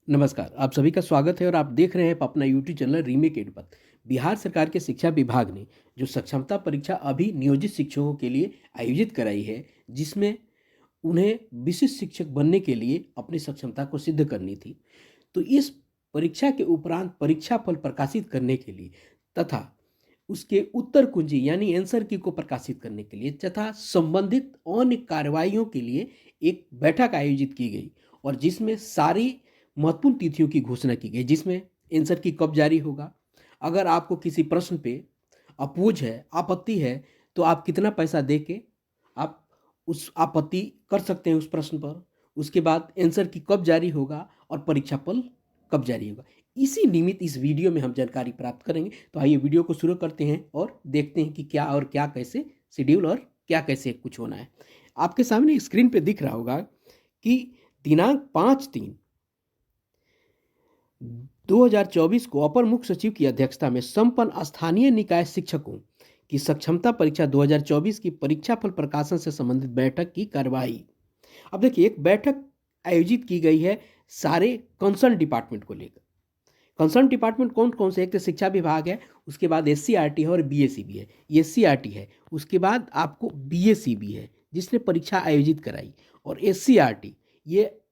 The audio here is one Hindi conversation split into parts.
नमस्कार, आप सभी का स्वागत है और आप देख रहे हैं अपना यूट्यूब चैनल रीमेक एडुपथ। बिहार सरकार के शिक्षा विभाग ने जो सक्षमता परीक्षा अभी नियोजित शिक्षकों के लिए आयोजित कराई है, जिसमें उन्हें विशिष्ट शिक्षक बनने के लिए अपनी सक्षमता को सिद्ध करनी थी। तो इस परीक्षा के उपरांत परीक्षा फल प्रकाशित करने के लिए तथा उसके उत्तर कुंजी यानी आंसर की को प्रकाशित करने के लिए तथा संबंधित अन्य कार्रवाइयों के लिए एक बैठक आयोजित की गई और जिसमें सारी महत्वपूर्ण तिथियों की घोषणा की गई, जिसमें आंसर की कब जारी होगा, अगर आपको किसी प्रश्न पे अपोज है, आपत्ति है, तो आप कितना पैसा दे के आप उस आपत्ति कर सकते हैं उस प्रश्न पर। उसके बाद आंसर की कब जारी होगा और परीक्षा फल कब जारी होगा, इसी निमित्त इस वीडियो में हम जानकारी प्राप्त करेंगे। तो आइए वीडियो को शुरू करते हैं और देखते हैं कि क्या और क्या कैसे शेड्यूल और क्या कैसे कुछ होना है। आपके सामने स्क्रीन पे दिख रहा होगा कि दिनांक 5/3/2024 को अपर मुख्य सचिव की अध्यक्षता में संपन्न स्थानीय निकाय शिक्षकों की सक्षमता परीक्षा 2024 की परीक्षाफल प्रकाशन से संबंधित बैठक की कार्यवाही। अब देखिए, एक बैठक आयोजित की गई है सारे कंसर्न डिपार्टमेंट को लेकर। कंसर्न डिपार्टमेंट कौन कौन से? एक तो शिक्षा विभाग है, उसके बाद एससीईआरटी है और बीएसीबी है। एससीईआरटी है, उसके बाद आपको बीएसीबी है जिसने परीक्षा आयोजित कराई, और एससीईआरटी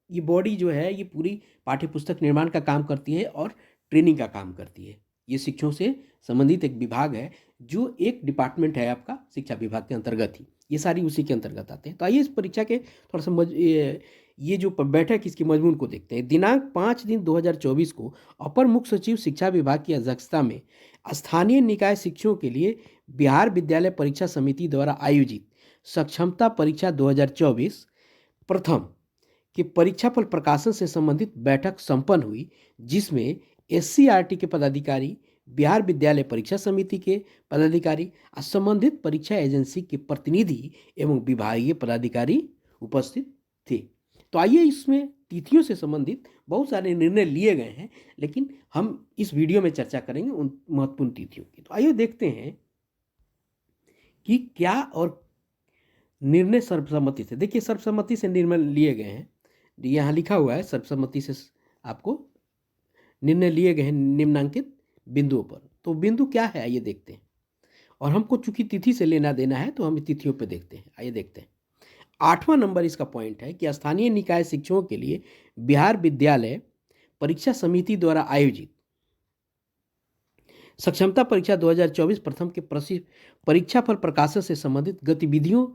ये बॉडी जो है ये पूरी पाठ्य पुस्तक निर्माण का काम करती है और ट्रेनिंग का काम करती है। ये शिक्षकों से संबंधित एक विभाग है जो एक डिपार्टमेंट है आपका शिक्षा विभाग के अंतर्गत ही, ये सारी उसी के अंतर्गत आते हैं। तो आइए इस परीक्षा के थोड़ा सा ये जो बैठक इसकी मजमून को देखते हैं। दिनांक 5/3/2024 को अपर मुख्य सचिव शिक्षा विभाग की अध्यक्षता में स्थानीय निकाय शिक्षकों के लिए बिहार विद्यालय परीक्षा समिति द्वारा आयोजित सक्षमता परीक्षा 2024 प्रथम के परीक्षाफल प्रकाशन से संबंधित बैठक संपन्न हुई, जिसमें एससीईआरटी के पदाधिकारी, बिहार विद्यालय परीक्षा समिति के पदाधिकारी और संबंधित परीक्षा एजेंसी के प्रतिनिधि एवं विभागीय पदाधिकारी उपस्थित थे। तो आइए इसमें तिथियों से संबंधित बहुत सारे निर्णय लिए गए हैं, लेकिन हम इस वीडियो में चर्चा करेंगे उन महत्वपूर्ण तिथियों की। तो आइए देखते हैं कि क्या और निर्णय सर्वसम्मति से। देखिए, सर्वसम्मति से निर्णय लिए गए हैं, यहाँ लिखा हुआ है सर्वसम्मति से आपको निर्णय लिए गए हैं निम्नांकित बिंदुओं पर। तो बिंदु क्या है आइए देखते हैं, और हमको चूंकि तिथि से लेना देना है तो हम तिथियों पे देखते हैं। आइए देखते हैं। 8वां नंबर इसका पॉइंट है कि स्थानीय निकाय शिक्षकों के लिए बिहार विद्यालय परीक्षा समिति द्वारा आयोजित सक्षमता परीक्षा 2024 प्रथम के परीक्षाफल प्रकाशन से संबंधित गतिविधियों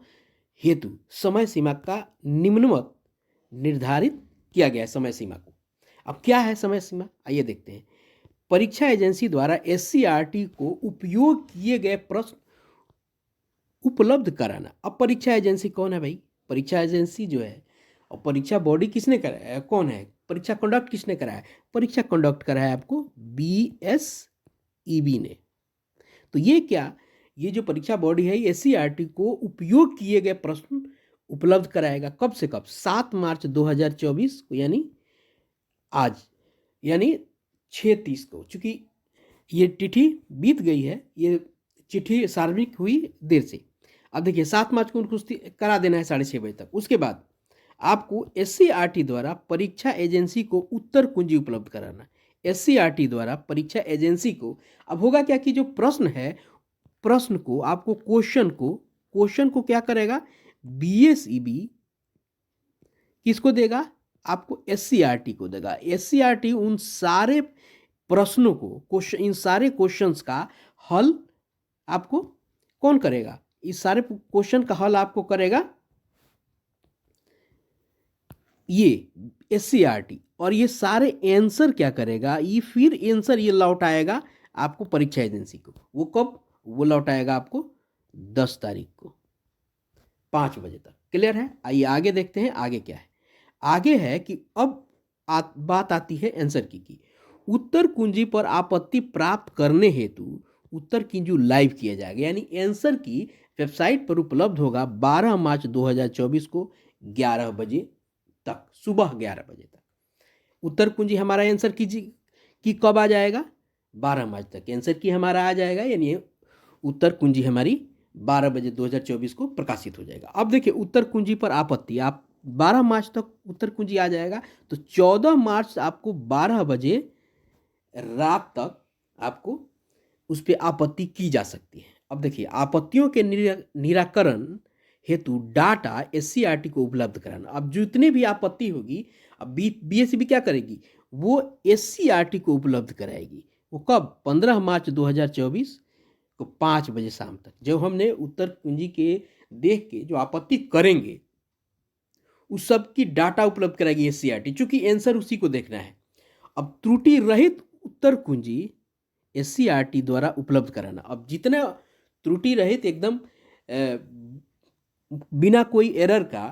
हेतु समय सीमा का निम्नवत निर्धारित किया गया है। समय सीमा को, अब क्या है समय सीमा, आइए देखते हैं। परीक्षा एजेंसी द्वारा एससीईआरटी को उपयोग किए गए प्रश्न उपलब्ध कराना। अब परीक्षा एजेंसी कौन है भाई? परीक्षा एजेंसी जो है और परीक्षा बॉडी किसने कराया है, कौन है? परीक्षा कंडक्ट किसने कराया है? परीक्षा कंडक्ट कराया है आपको बीएसईबी ने। तो ये क्या, ये जो परीक्षा बॉडी है एससीईआरटी को उपयोग किए गए प्रश्न उपलब्ध कराएगा। कब से कब? 7 मार्च 2024 को, यानी आज, यानी 6:30 को। चूंकि ये तिथि बीत गई है, ये चिट्ठी सार्वजनिक हुई देर से। अब देखिए, 7 मार्च को उनको करा देना है 6:30 बजे तक। उसके बाद आपको एससीईआरटी द्वारा परीक्षा एजेंसी को उत्तर कुंजी उपलब्ध कराना। एससीईआरटी द्वारा परीक्षा एजेंसी को, अब होगा क्या कि जो प्रश्न है, प्रश्न को आपको क्वेश्चन को क्या करेगा? बीएसईबी किसको देगा? आपको एससीईआरटी को देगा। एससीईआरटी उन सारे प्रश्नों को, इन सारे क्वेश्चंस का हल आपको कौन करेगा? इस सारे क्वेश्चन का हल आपको करेगा ये एससीईआरटी, और ये सारे आंसर क्या करेगा? ये फिर आंसर ये लौटाएगा आपको परीक्षा एजेंसी को। वो कब? वो लौटाएगा आपको 10 तारीख को 5 बजे तक। क्लियर है? आइए आगे देखते हैं आगे क्या है। आगे है कि अब बात आती है आंसर की। उत्तर कुंजी पर आपत्ति प्राप्त करने हेतु उत्तर कुंजी लाइव किया जाएगा, यानी आंसर की वेबसाइट पर उपलब्ध होगा 12 मार्च 2024 को 11 बजे तक, सुबह 11 बजे तक। उत्तर कुंजी हमारा आंसर की कब आ जाएगा? 12 मार्च तक आंसर की हमारा आ जाएगा, यानी उत्तर कुंजी हमारी 12 बजे 2024 को प्रकाशित हो जाएगा। अब देखिए, उत्तर कुंजी पर आपत्ति, आप 12 मार्च तक उत्तर कुंजी आ जाएगा, तो 14 मार्च आपको 12 बजे रात तक आपको उस पर आपत्ति की जा सकती है। अब देखिए, आपत्तियों के निराकरण हेतु डाटा एससीईआरटी को उपलब्ध कराना। अब जितने भी आपत्ति होगी, अब बीएसईबी क्या करेगी, वो एससीईआरटी को उपलब्ध कराएगी। वो कब? 15 मार्च 2024 को 5 बजे शाम तक, जब हमने उत्तर कुंजी के देख के जो आपत्ति करेंगे उस सब की डाटा उपलब्ध कराएगी एससीईआरटी, चूंकि आंसर उसी को देखना है। अब त्रुटि रहित उत्तर कुंजी एससीईआरटी द्वारा उपलब्ध कराना। अब जितना त्रुटि रहित एकदम बिना कोई एरर का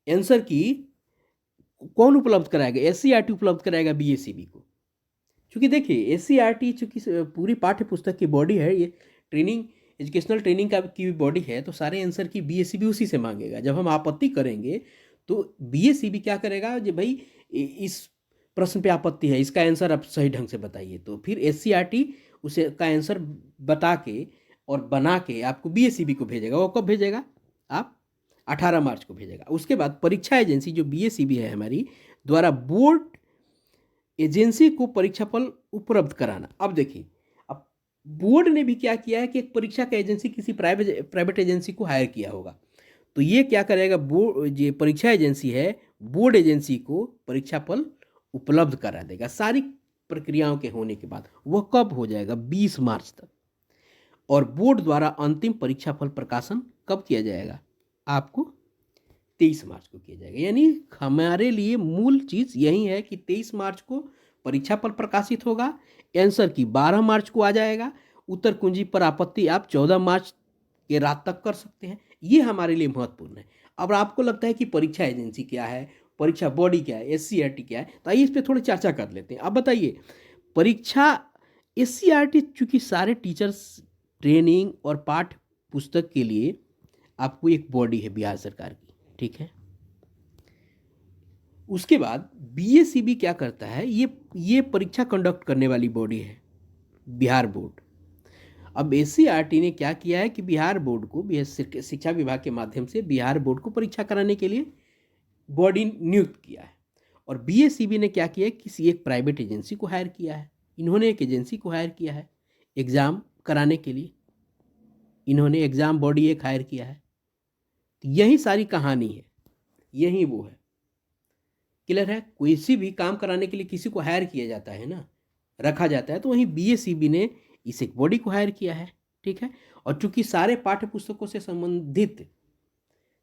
आंसर की कौन उपलब्ध कराएगा? एससीईआरटी उपलब्ध कराएगा बीएसईबी को। क्योंकि देखिए, एससीईआरटी चूंकि पूरी पाठ्य पुस्तक की बॉडी है, ये ट्रेनिंग एजुकेशनल ट्रेनिंग का की बॉडी है, तो सारे आंसर की बीएसईबी उसी से मांगेगा। जब हम आपत्ति करेंगे तो बीएसईबी क्या करेगा, जो भाई इस प्रश्न पे आपत्ति है, इसका आंसर आप सही ढंग से बताइए, तो फिर एससीईआरटी उसे का आंसर बता के और बना के आपको बीएसईबी को भेजेगा। वो कब भेजेगा? आप 18 मार्च को भेजेगा। उसके बाद परीक्षा एजेंसी जो बीएसईबी है हमारी द्वारा बोर्ड एजेंसी को परीक्षाफल उपलब्ध कराना। अब देखिए, अब बोर्ड ने भी क्या किया है कि एक परीक्षा का एजेंसी किसी प्राइवेट एजेंसी को हायर किया होगा, तो ये क्या करेगा, बोर्ड जो परीक्षा एजेंसी है बोर्ड एजेंसी को परीक्षाफल उपलब्ध करा देगा सारी प्रक्रियाओं के होने के बाद। वह कब हो जाएगा? 20 मार्च तक। और बोर्ड द्वारा अंतिम परीक्षाफल प्रकाशन कब किया जाएगा? आपको 23 मार्च को किया जाएगा। यानी हमारे लिए मूल चीज़ यही है कि 23 मार्च को परीक्षाफल प्रकाशित होगा, आंसर की 12 मार्च को आ जाएगा, उत्तर कुंजी पर आपत्ति आप 14 मार्च के रात तक कर सकते हैं। ये हमारे लिए महत्वपूर्ण है। अब आपको लगता है कि परीक्षा एजेंसी क्या है, परीक्षा बॉडी क्या है, एससीईआरटी क्या है, तो आइए इस पर थोड़ी चर्चा कर लेते हैं। अब बताइए, परीक्षा एससीईआरटी चूंकि सारे टीचर्स ट्रेनिंग और पाठ्य पुस्तक के लिए आपको एक बॉडी है बिहार सरकार की, ठीक है। उसके बाद बीएसईबी क्या करता है, ये परीक्षा कंडक्ट करने वाली बॉडी है बिहार बोर्ड। अब एससीईआरटी ने क्या किया है कि बिहार बोर्ड को शिक्षा विभाग के माध्यम से बिहार बोर्ड को परीक्षा कराने के लिए बॉडी नियुक्त किया है। और बीएसईबी ने क्या किया है, किसी एक प्राइवेट एजेंसी को हायर किया है। इन्होंने एक एजेंसी को हायर किया है एग्ज़ाम कराने के लिए, इन्होंने एग्ज़ाम बॉडी एक हायर किया है। तो यही सारी कहानी है, यही वो है। क्लियर है? किसी भी काम कराने के लिए किसी को हायर किया जाता है ना, रखा जाता है, तो वहीं बीएसईबी ने इस एक बॉडी को हायर किया है, ठीक है। और चूंकि सारे पाठ्य पुस्तकों से संबंधित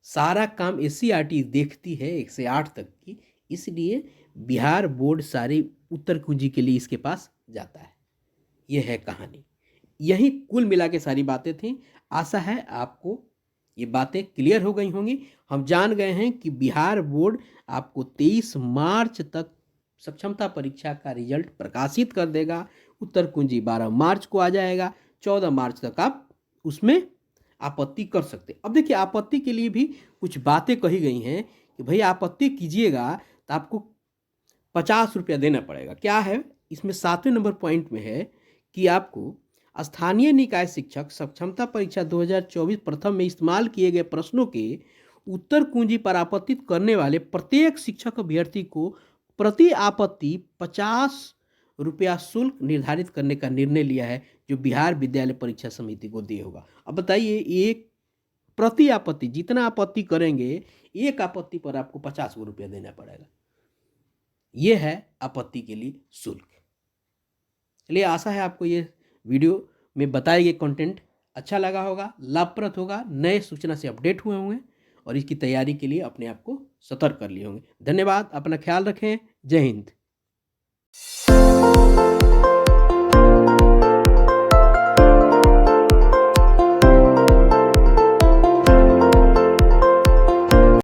सारा काम एससीईआरटी देखती है 1 से 8 तक की, इसलिए बिहार बोर्ड सारी उत्तर कुंजी के लिए इसके पास जाता है। यह है कहानी। यही कुल मिला के सारी बातें थी। आशा है आपको ये बातें क्लियर हो गई होंगी। हम जान गए हैं कि बिहार बोर्ड आपको 23 मार्च तक सक्षमता परीक्षा का रिजल्ट प्रकाशित कर देगा। उत्तर कुंजी 12 मार्च को आ जाएगा। 14 मार्च तक आप उसमें आपत्ति कर सकते। अब देखिए, आपत्ति के लिए भी कुछ बातें कही गई हैं कि भाई आपत्ति कीजिएगा तो आपको 50 रुपया देना पड़ेगा। क्या है इसमें? 7वें नंबर पॉइंट में है कि आपको स्थानीय निकाय शिक्षक सक्षमता परीक्षा 2024 प्रथम में इस्तेमाल किए गए प्रश्नों के उत्तर कुंजी पर आपत्ति करने वाले प्रत्येक शिक्षक अभ्यर्थी को प्रति आपत्ति 50 रुपया शुल्क निर्धारित करने का निर्णय लिया है, जो बिहार विद्यालय परीक्षा समिति को दिया होगा। अब बताइए, एक प्रति आपत्ति जितना आपत्ति करेंगे, एक आपत्ति पर आपको 50 रुपया देना पड़ेगा। यह है आपत्ति के लिए शुल्क। चलिए, आशा है आपको ये वीडियो में बताए गए कंटेंट अच्छा लगा होगा, लाभप्रद होगा, नए सूचना से अपडेट हुए होंगे और इसकी तैयारी के लिए अपने आप को सतर्क कर लिए होंगे। धन्यवाद, अपना ख्याल रखें। जय हिंद।